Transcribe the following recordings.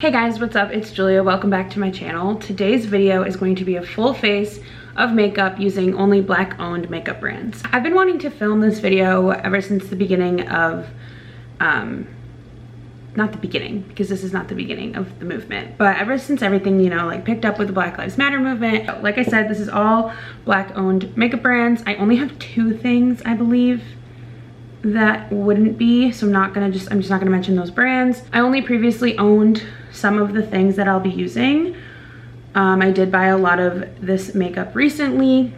Hey guys, what's up? It's Julia. Welcome back to my channel. Today's video is going to be a full face of makeup using only black owned makeup brands. I've been wanting to film this video ever since the beginning of, not the beginning, because this is not the beginning of the movement, but ever since everything, you know, like picked up with the Black Lives Matter movement. Like I said, this is all black owned makeup brands. I only have two things, I believe, that wouldn't be, so I'm just not gonna mention those brands. I only previously owned some of the things that I'll be using. I did buy a lot of this makeup recently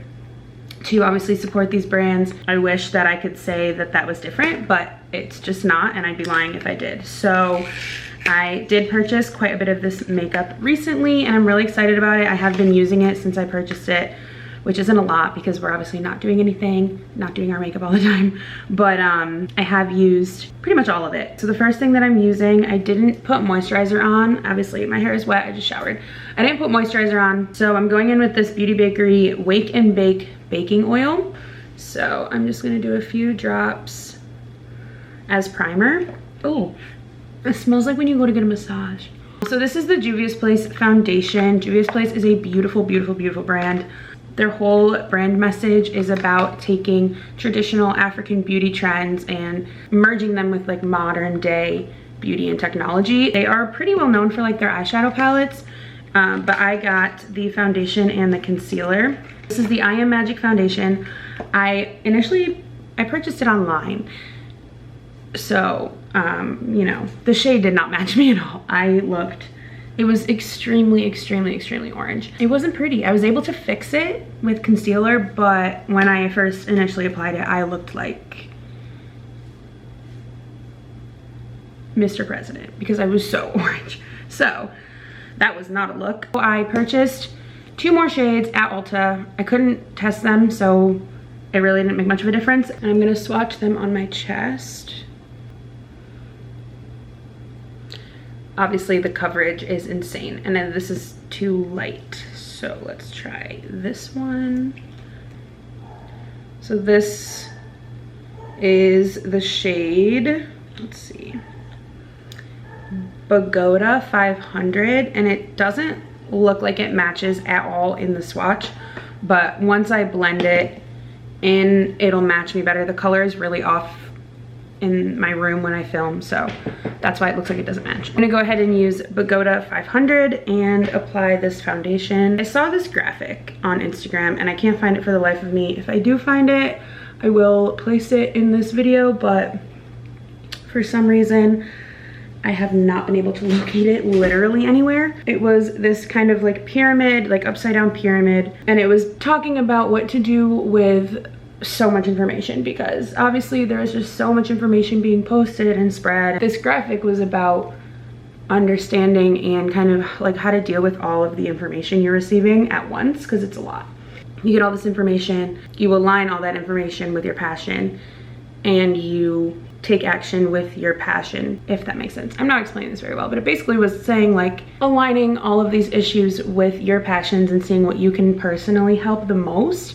to obviously support these brands. I wish that I could say that that was different, but it's just not, and I'd be lying if I did. So I did purchase quite a bit of this makeup recently, and I'm really excited about it. I have been using it since I purchased it, which isn't a lot because we're obviously not doing anything, not doing our makeup all the time, but I have used pretty much all of it. So the first thing that I'm using, I didn't put moisturizer on. Obviously my hair is wet, I just showered. I didn't put moisturizer on, so I'm going in with this Beauty Bakerie Wake and Bake baking oil. So I'm just gonna do a few drops as primer. Oh, it smells like when you go to get a massage. So this is the Juvia's Place foundation. Juvia's Place is a beautiful, beautiful, beautiful brand. Their whole brand message is about taking traditional African beauty trends and merging them with like modern day beauty and technology. They are pretty well known for like their eyeshadow palettes, but I got the foundation and the concealer. This is the I Am Magic foundation. I purchased it online. So, you know, the shade did not match me at all. It was extremely, extremely, extremely orange. It wasn't pretty. I was able to fix it with concealer, but when I first initially applied it, I looked like Mr. President because I was so orange. So that was not a look. I purchased two more shades at Ulta. I couldn't test them, so it really didn't make much of a difference. And I'm gonna swatch them on my chest. Obviously the coverage is insane, and then this is too light, so let's try this one. So this is the shade, let's see, Pagoda 500, and it doesn't look like it matches at all in the swatch, but once I blend it in, it'll match me better. The color is really off in my room when I film, so that's why it looks like it doesn't match. I'm gonna go ahead and use Pagoda 500 and apply this foundation. I saw this graphic on Instagram and I can't find it for the life of me. If I do find it, I will place it in this video, but for some reason I have not been able to locate it literally anywhere. It was this kind of like pyramid, like upside down pyramid, and it was talking about what to do with so much information, because obviously there is just so much information being posted and spread. This graphic was about understanding and kind of like how to deal with all of the information you're receiving at once, because it's a lot. You get all this information, you align all that information with your passion, and you take action with your passion, if that makes sense. I'm not explaining this very well, but it basically was saying like aligning all of these issues with your passions and seeing what you can personally help the most,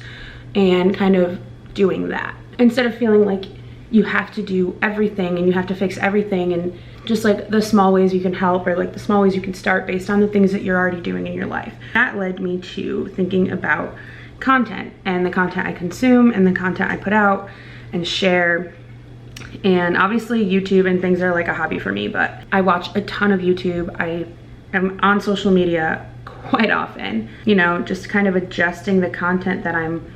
and kind of doing that instead of feeling like you have to do everything and you have to fix everything, and just like the small ways you can help, or like the small ways you can start based on the things that you're already doing in your life. That led me to thinking about content and the content I consume and the content I put out and share. And obviously YouTube and things are like a hobby for me, but I watch a ton of YouTube. I am on social media quite often, you know, just kind of adjusting the content that I'm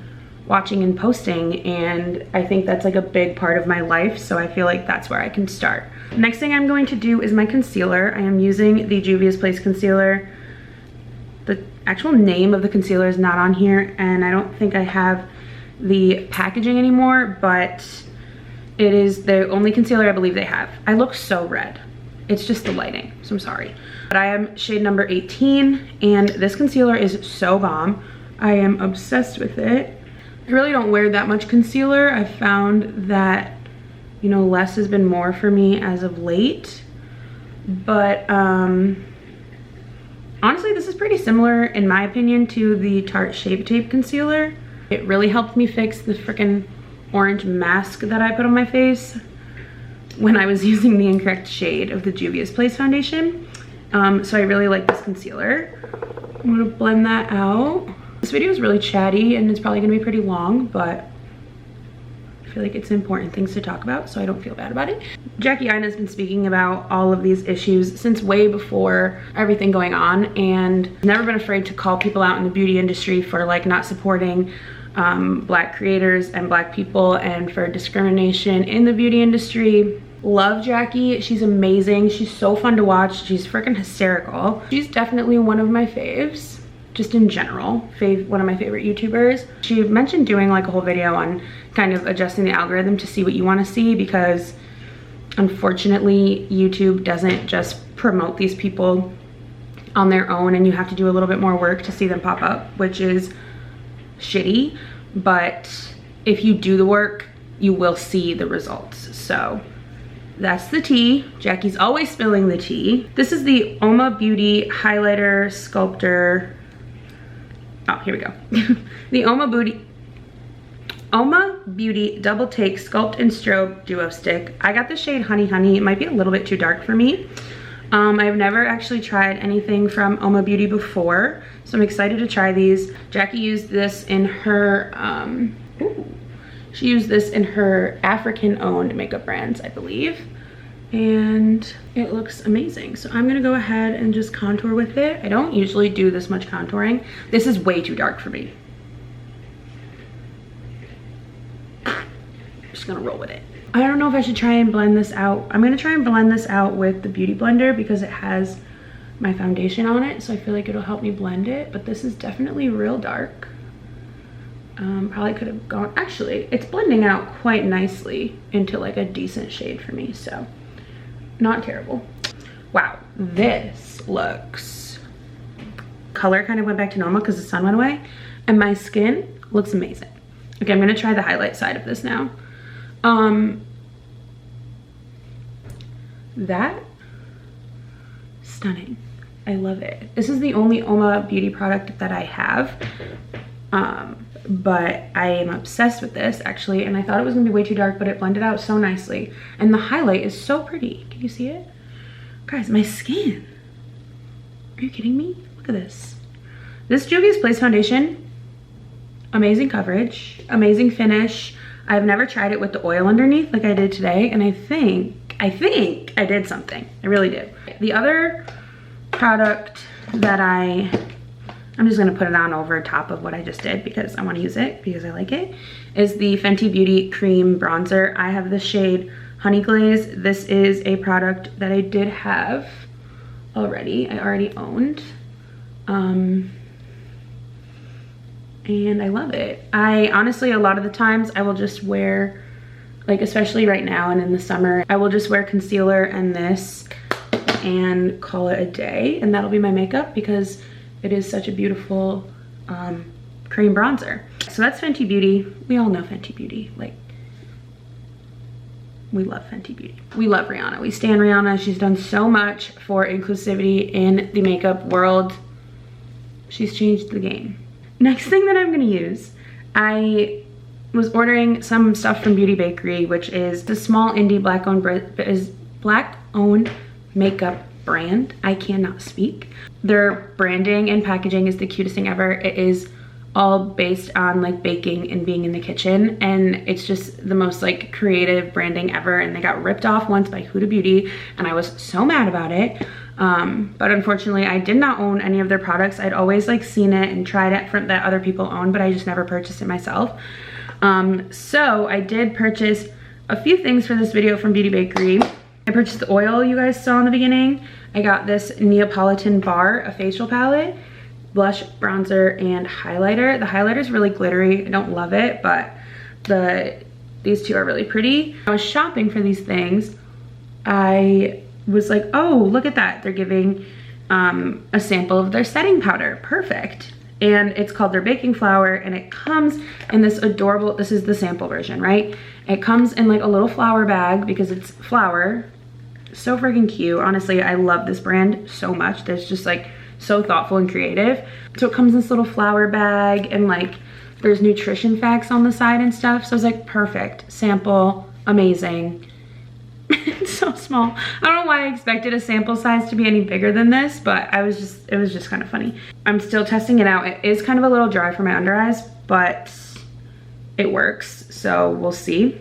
watching and posting, and I think that's like a big part of my life, so I feel like that's where I can start. Next thing I'm going to do is my concealer. I am using the Juvia's Place concealer. The actual name of the concealer is not on here, and I don't think I have the packaging anymore, but it is the only concealer I believe they have. I look so red. It's just the lighting, so I'm sorry. But I am shade number 18, and this concealer is so bomb. I am obsessed with it. I really don't wear that much concealer. I've found that, you know, less has been more for me as of late. But honestly, this is pretty similar, in my opinion, to the Tarte Shape Tape concealer. It really helped me fix the freaking orange mask that I put on my face when I was using the incorrect shade of the Juvia's Place foundation. So I really like this concealer. I'm gonna blend that out. This video is really chatty and it's probably gonna be pretty long, but I feel like it's important things to talk about, so I don't feel bad about it. Jackie Aina has been speaking about all of these issues since way before everything going on, and never been afraid to call people out in the beauty industry for like not supporting Black creators and Black people, and for discrimination in the beauty industry. Love Jackie, she's amazing. She's so fun to watch. She's freaking hysterical. She's definitely one of my faves. Just in general, one of my favorite YouTubers. She mentioned doing like a whole video on kind of adjusting the algorithm to see what you want to see, because unfortunately YouTube doesn't just promote these people on their own, and you have to do a little bit more work to see them pop up, which is shitty. But if you do the work, you will see the results. So that's the tea. Jackie's always spilling the tea. This is the Uoma Beauty Highlighter Sculptor. Oh, here we go. The Uoma Beauty Double Take Sculpt and Strobe Duo Stick. I got the shade Honey Honey. It might be a little bit too dark for me. I've never actually tried anything from Uoma Beauty before, so I'm excited to try these. Jackie used this in her, she used this in her African-owned makeup brands, I believe. And it looks amazing. So I'm gonna go ahead and just contour with it. I don't usually do this much contouring. This is way too dark for me. I'm just gonna roll with it. I don't know if I should try and blend this out. I'm gonna try and blend this out with the Beauty Blender because it has my foundation on it. So I feel like it'll help me blend it, but this is definitely real dark. Probably could have gone, actually, it's blending out quite nicely into like a decent shade for me, so not terrible. Wow, this looks, color kind of went back to normal because the sun went away, and my skin looks amazing. Okay, I'm gonna try the highlight side of this now. That, stunning. I love it. This is the only Uoma Beauty product that I have. But I am obsessed with this actually, and I thought it was gonna be way too dark, but it blended out so nicely, and the highlight is so pretty. Can you see it? Guys, my skin, are you kidding me? Look at this. This Juvia's Place foundation, amazing coverage, amazing finish. I've never tried it with the oil underneath like I did today, and I think I did something. I really did. The other product that I'm just gonna put it on over top of what I just did because I wanna use it, because I like it, is the Fenty Beauty Cream Bronzer. I have the shade Honey Glaze. This is a product that I did have already, I already owned. And I love it. I honestly, a lot of the times I will just wear, like especially right now and in the summer, I will just wear concealer and this and call it a day, and that'll be my makeup because it is such a beautiful cream bronzer. So that's Fenty Beauty. We all know Fenty Beauty. Like, we love Fenty Beauty. We love Breonna. We stan Breonna. She's done so much for inclusivity in the makeup world. She's changed the game. Next thing that I'm gonna use, I was ordering some stuff from Beauty Bakerie, which is the small indie black-owned makeup brand. I cannot speak. Their branding and packaging is the cutest thing ever. It is all based on like baking and being in the kitchen, and it's just the most like creative branding ever, and they got ripped off once by Huda Beauty and I was so mad about it. But unfortunately I did not own any of their products. I'd always like seen it and tried it from that other people own, but I just never purchased it myself. So I did purchase a few things for this video from Beauty Bakerie. I purchased the oil you guys saw in the beginning. I got this Neopolitan bar, a facial palette, blush, bronzer, and highlighter. The highlighter is really glittery. I don't love it, but these two are really pretty. I was shopping for these things. I was like, oh, look at that. They're giving a sample of their setting powder. Perfect. And it's called their baking flour, and it comes in this adorable, this is the sample version, right? It comes in like a little flour bag because it's flour. So freaking cute. Honestly, I love this brand so much. There's just like so thoughtful and creative. So it comes in this little flour bag, and like there's nutrition facts on the side and stuff. So I was like, perfect, sample, amazing. It's so small. I don't know why I expected a sample size to be any bigger than this, but it was just kind of funny. I'm still testing it out. It is kind of a little dry for my under eyes, but it works. So we'll see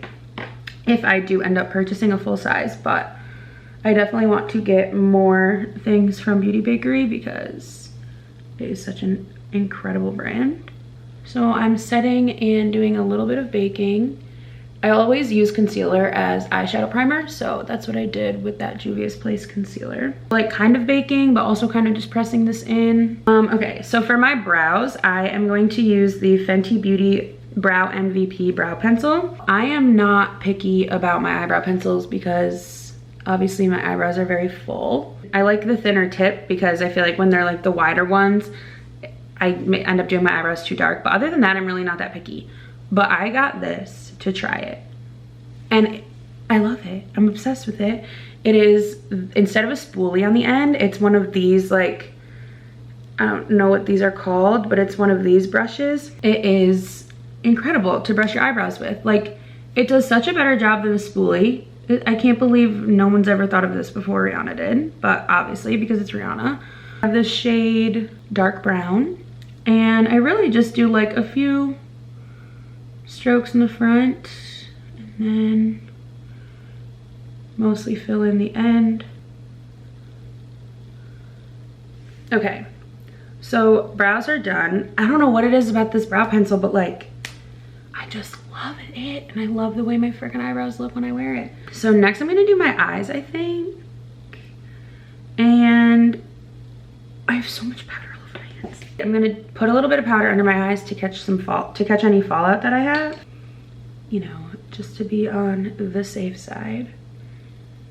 if I do end up purchasing a full size, but I definitely want to get more things from Beauty Bakerie because it is such an incredible brand. So I'm setting and doing a little bit of baking. I always use concealer as eyeshadow primer, so that's what I did with that Juvia's Place concealer. Like kind of baking, but also kind of just pressing this in. Okay, so for my brows, I am going to use the Fenty Beauty Brow MVP Brow Pencil. I am not picky about my eyebrow pencils because obviously my eyebrows are very full. I like the thinner tip because I feel like when they're like the wider ones, I may end up doing my eyebrows too dark. But other than that, I'm really not that picky. But I got this to try it and I love it. I'm obsessed with it. It is, instead of a spoolie on the end, it's one of these, like, I don't know what these are called, but it's one of these brushes. It is incredible to brush your eyebrows with. Like, it does such a better job than a spoolie. I can't believe no one's ever thought of this before Rihanna did, but obviously because it's Rihanna. I have this shade dark brown and I really just do like a few strokes in the front and then mostly fill in the end. Okay, so brows are done. I don't know what it is about this brow pencil, but like I just love it and I love the way my freaking eyebrows look when I wear it. So next I'm gonna do my eyes, I think. And I have so much powder all over my hands. I'm gonna put a little bit of powder under my eyes to catch any fallout that I have. You know, just to be on the safe side.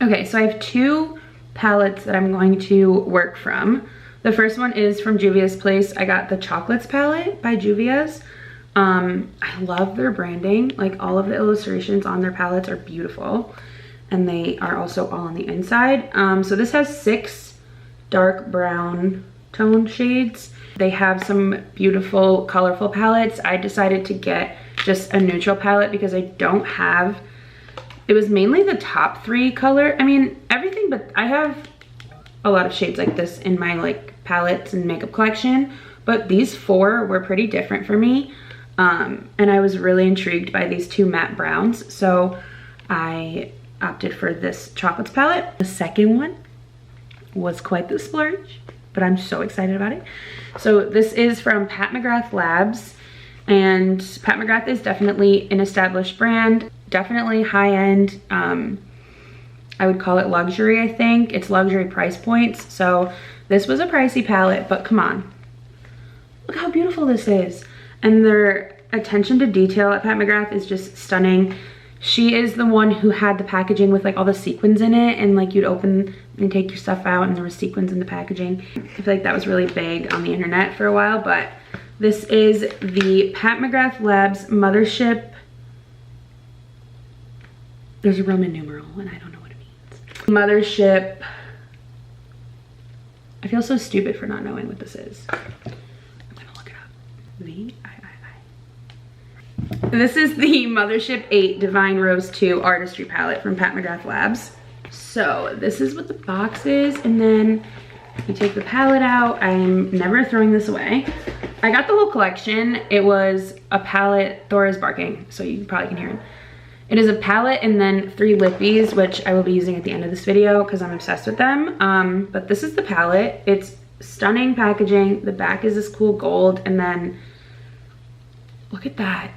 Okay, so I have two palettes that I'm going to work from. The first one is from Juvia's Place. I got the Chocolates palette by Juvia's. I love their branding. Like all of the illustrations on their palettes are beautiful. And they are also all on the inside. So this has 6 dark brown tone shades. They have some beautiful colorful palettes. I decided to get just a neutral palette because I don't have, it was mainly the top 3 color. I mean, everything, but I have a lot of shades like this in my like palettes and makeup collection, but these 4 were pretty different for me. And I was really intrigued by these 2 matte browns. So I opted for this Chocolates palette. The second one was quite the splurge, but I'm so excited about it. So this is from Pat McGrath Labs, and Pat McGrath is definitely an established brand, definitely high-end. I would call it luxury, I think. It's luxury price points. So this was a pricey palette, but come on. Look how beautiful this is. And their attention to detail at Pat McGrath is just stunning. She is the one who had the packaging with like all the sequins in it, and like you'd open and take your stuff out and there was sequins in the packaging. I feel like that was really big on the internet for a while, but this is the Pat McGrath Labs Mothership. There's a Roman numeral and I don't know what it means. Mothership. I feel so stupid for not knowing what this is. I'm gonna look it up. V-I-I-I. This is the Mothership 8 Divine Rose 2 Artistry Palette from Pat McGrath Labs. So this is what the box is, and then you take the palette out. I'm never throwing this away. I got the whole collection. It was a palette. Thor is barking, so you probably can hear him. It is a palette and then 3 lippies, which I will be using at the end of this video because I'm obsessed with them. But this is the palette. It's stunning packaging. The back is this cool gold, and then look at that.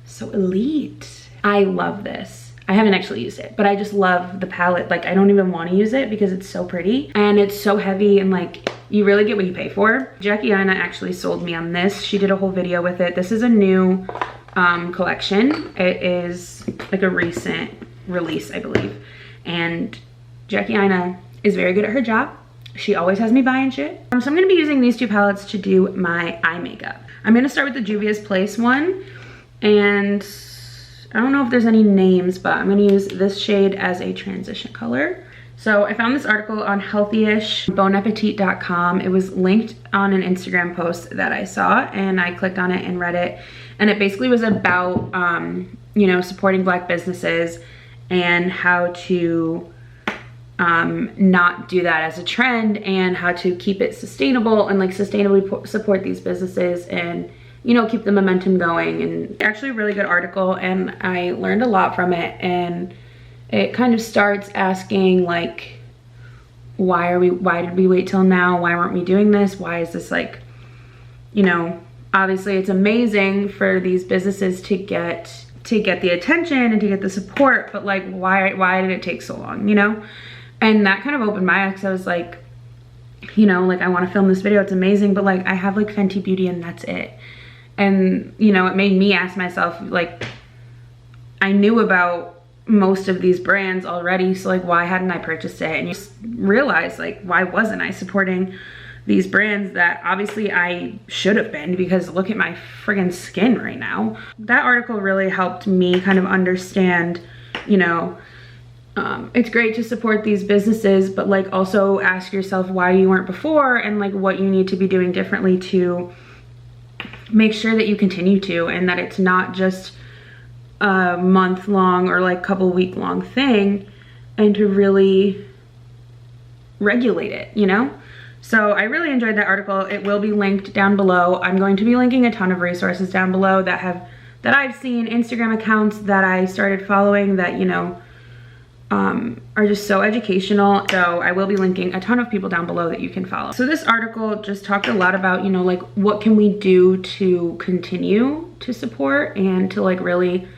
So elite. I love this. I haven't actually used it, but I just love the palette. Like I don't even want to use it because it's so pretty and it's so heavy, and like you really get what you pay for. Jackie Aina actually sold me on this. She did a whole video with it. This is a new collection. It is like a recent release, I believe. And Jackie Aina is very good at her job. She always has me buying shit. So I'm gonna be using these 2 palettes to do my eye makeup. I'm gonna start with the Juvia's Place one. And I don't know if there's any names, but I'm gonna use this shade as a transition color. So I found this article on Healthyish, bonappetit.com. It was linked on an Instagram post that I saw, and I clicked on it and read it. And it basically was about, you know, supporting Black businesses and how to not do that as a trend, and how to keep it sustainable and like sustainably support these businesses and, you know, keep the momentum going. And actually a really good article, and I learned a lot from it. And it kind of starts asking like, why did we wait till now? Why weren't we doing this? Why is this like, you know, obviously it's amazing for these businesses to get the attention and to get the support, but like why did it take so long, you know? And that kind of opened my eyes. I was like, you know, like I want to film this video, it's amazing, but like I have like Fenty Beauty and that's it. And you know, it made me ask myself, like, I knew about most of these brands already, so like why hadn't I purchased it? And you just realize like, why wasn't I supporting these brands that obviously I should have been, because look at my friggin' skin right now. That article really helped me kind of understand, you know, it's great to support these businesses, but like also ask yourself why you weren't before, and like what you need to be doing differently to make sure that you continue to, and that it's not just a month-long or like couple week-long thing, and to really regulate it, you know? So I really enjoyed that article. It will be linked down below. I'm going to be linking a ton of resources down below that I've seen, Instagram accounts that I started following that, you know, are just so educational. So I will be linking a ton of people down below that you can follow. So this article just talked a lot about, you know, like what can we do to continue to support and to like really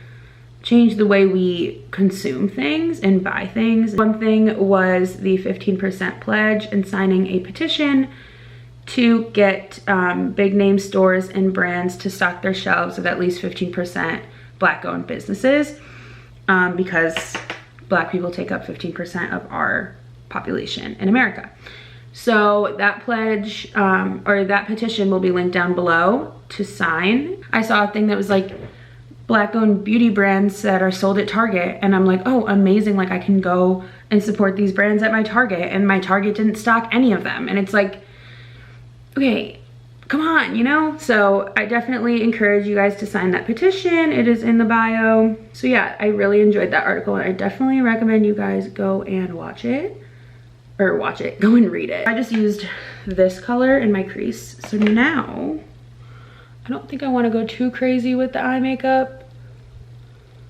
change the way we consume things and buy things. One thing was the 15% pledge and signing a petition to get big name stores and brands to stock their shelves with at least 15% Black owned businesses, because Black people take up 15% of our population in America. So that pledge or that petition will be linked down below to sign. I saw a thing that was like Black owned beauty brands that are sold at Target, and I'm like, oh, amazing, like I can go and support these brands at my Target, and my Target didn't stock any of them. And it's like, okay, come on, you know? So I definitely encourage you guys to sign that petition. It is in the bio. So yeah, I really enjoyed that article, and I definitely recommend you guys go and watch it, or go and read it. I just used this color in my crease. So now I don't think I want to go too crazy with the eye makeup.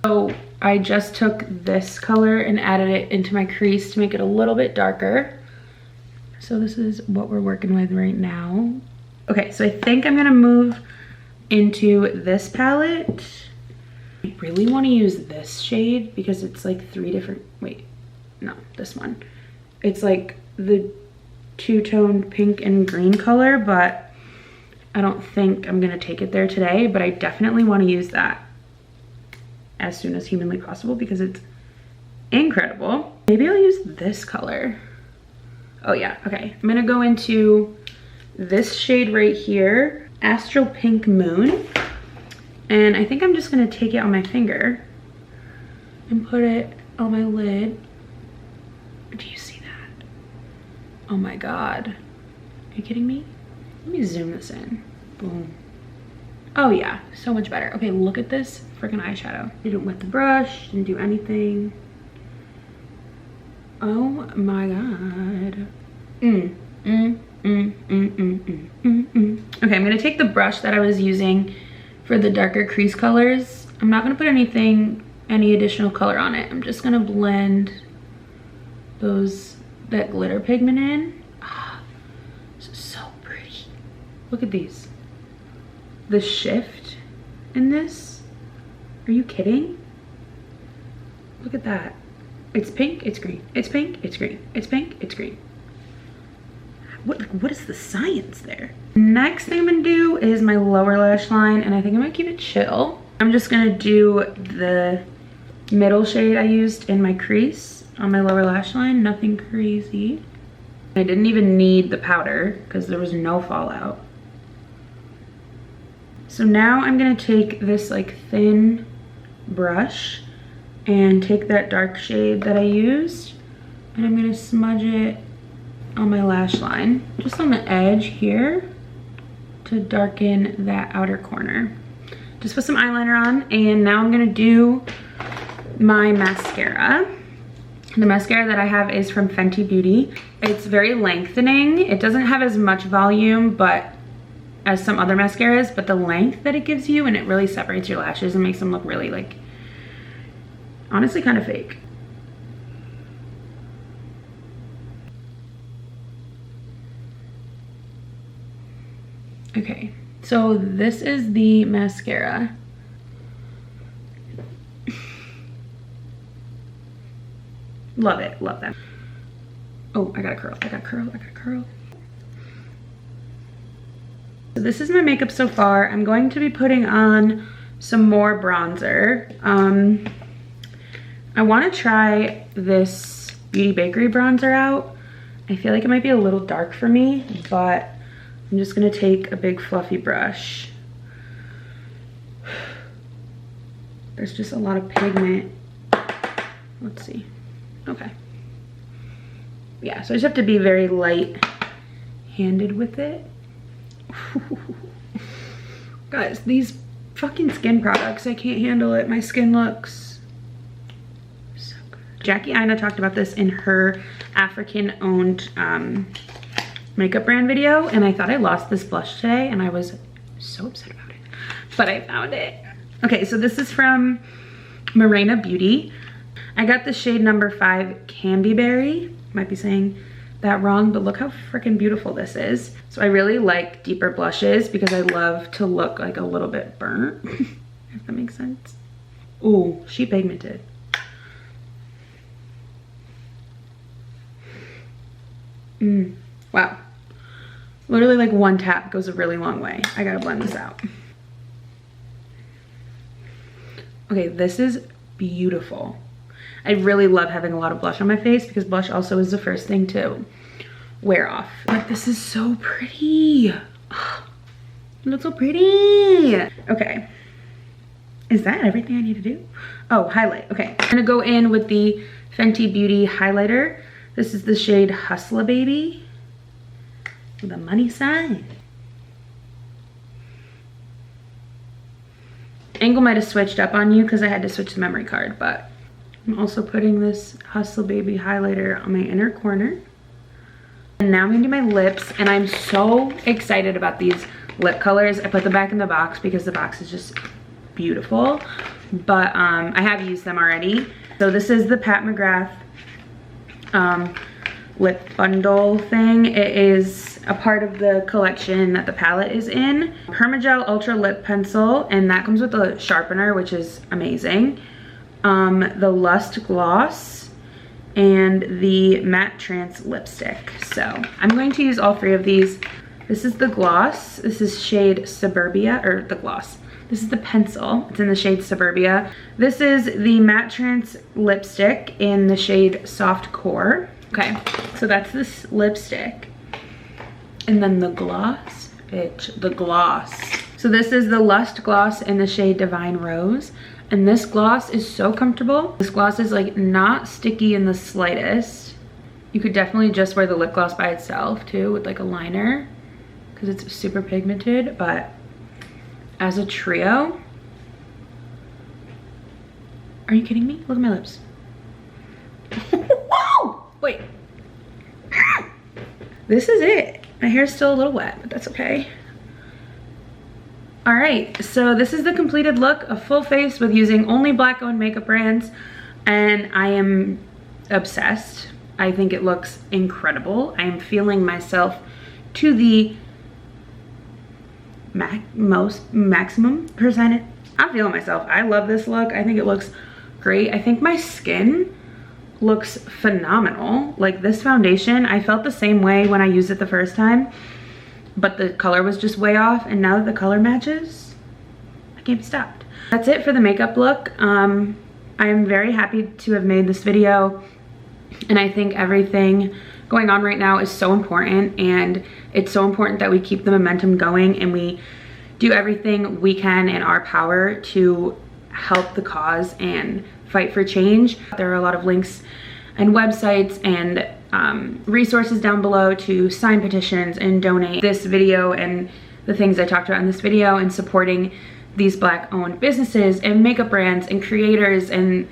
So I just took this color and added it into my crease to make it a little bit darker. So this is what we're working with right now. Okay, so I think I'm gonna move into this palette. I really want to use this shade because it's like this one. It's like the two-tone pink and green color, but I don't think I'm gonna take it there today, but I definitely want to use that as soon as humanly possible because it's incredible. Maybe I'll use this color. Oh yeah, okay. I'm gonna go into this shade right here, Astral Pink Moon. And I think I'm just gonna take it on my finger and put it on my lid. Do you see that? Oh my God. Are you kidding me? Let me zoom this in. Boom. Oh yeah, so much better. Okay, look at this freaking eyeshadow. Didn't wet the brush, didn't do anything. Oh my God. Okay, I'm gonna take the brush that I was using for the darker crease colors. I'm not gonna put any additional color on it. I'm just gonna blend that glitter pigment in. This is so pretty. Look at these. The shift in this. Are you kidding? Look at that. It's pink, it's green. It's pink, it's green. It's pink, it's green. What is the science there? Next thing I'm gonna do is my lower lash line, and I think I'm gonna keep it chill. I'm just gonna do the middle shade I used in my crease on my lower lash line, nothing crazy. I didn't even need the powder because there was no fallout. So now I'm gonna take this like thin brush and take that dark shade that I used, and I'm gonna smudge it on my lash line, just on the edge here to darken that outer corner. Just put some eyeliner on, and now I'm gonna do my mascara. The mascara that I have is from Fenty Beauty. It's very lengthening. It doesn't have as much volume as some other mascaras, but the length that it gives you, and it really separates your lashes and makes them look really, like, honestly kind of fake. Okay, so this is the mascara. Love it, love that. Oh, I got a curl, I got a curl, I got a curl. So this is my makeup so far. I'm going to be putting on some more bronzer. I want to try this Beauty Bakerie bronzer out. I feel like it might be a little dark for me, but I'm just gonna take a big fluffy brush. There's just a lot of pigment. Let's see. Okay. Yeah, so I just have to be very light-handed with it. Guys, these fucking skin products, I can't handle it. My skin looks so good. Jackie Aina talked about this in her African-owned makeup brand video, and I thought I lost this blush today, and I was so upset about it, but I found it. Okay, so this is from Maréna Beauty. I got the shade number 5 Candy Berry. Might be saying that wrong, but look how freaking beautiful this is. So I really like deeper blushes because I love to look like a little bit burnt, if that makes sense. Ooh, she pigmented. Wow. Literally like one tap goes a really long way. I gotta blend this out. Okay, this is beautiful. I really love having a lot of blush on my face because blush also is the first thing to wear off. Like, this is so pretty. Oh, it looks so pretty. Okay. Is that everything I need to do? Oh, highlight. Okay. I'm gonna go in with the Fenty Beauty highlighter. This is the shade Hustla Baby with a money sign. Angle might have switched up on you because I had to switch the memory card, but I'm also putting this Hustle Baby highlighter on my inner corner. And now I'm gonna do my lips, and I'm so excited about these lip colors. I put them back in the box because the box is just beautiful, but I have used them already. So this is the Pat McGrath lip bundle thing. It is a part of the collection that the palette is in. Permagel Ultra Lip Pencil, and that comes with a sharpener, which is amazing. The Lust Gloss, and the Matte Trance Lipstick. So I'm going to use all 3 of these. This is the gloss. This is shade Suburbia, or the gloss. This is the pencil. It's in the shade Suburbia. This is the Matte Trance Lipstick in the shade Soft Core. Okay, so that's this lipstick. And then the gloss, bitch, the gloss. So this is the Lust Gloss in the shade Divine Rose. And this gloss is so comfortable. This gloss is like not sticky in the slightest. You could definitely just wear the lip gloss by itself too with like a liner because it's super pigmented, but as a trio, are you kidding me? Look at my lips. Whoa! Wait. This is it. My hair's still a little wet, but that's okay. All right, so this is the completed look, a full face with using only Black-owned makeup brands, and I am obsessed. I think it looks incredible. I am feeling myself to the maximum percentage. I'm feeling myself. I love this look. I think it looks great. I think my skin looks phenomenal. Like this foundation, I felt the same way when I used it the first time, but the color was just way off, and now that the color matches, I can't be stopped. That's it for the makeup look. I'm very happy to have made this video, and I think everything going on right now is so important, and it's so important that we keep the momentum going and we do everything we can in our power to help the cause and fight for change. There are a lot of links and websites and resources down below to sign petitions and donate this video and the things I talked about in this video, and supporting these Black-owned businesses and makeup brands and creators and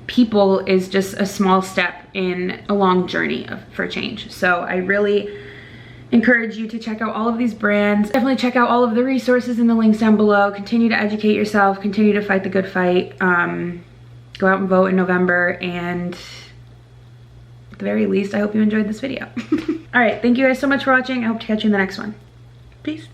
people is just a small step in a long journey for change. So I really encourage you to check out all of these brands. Definitely check out all of the resources in the links down below. Continue to educate yourself, continue to fight the good fight. Go out and vote in November, and at the very least, I hope you enjoyed this video. All right, thank you guys so much for watching. I hope to catch you in the next one. Peace.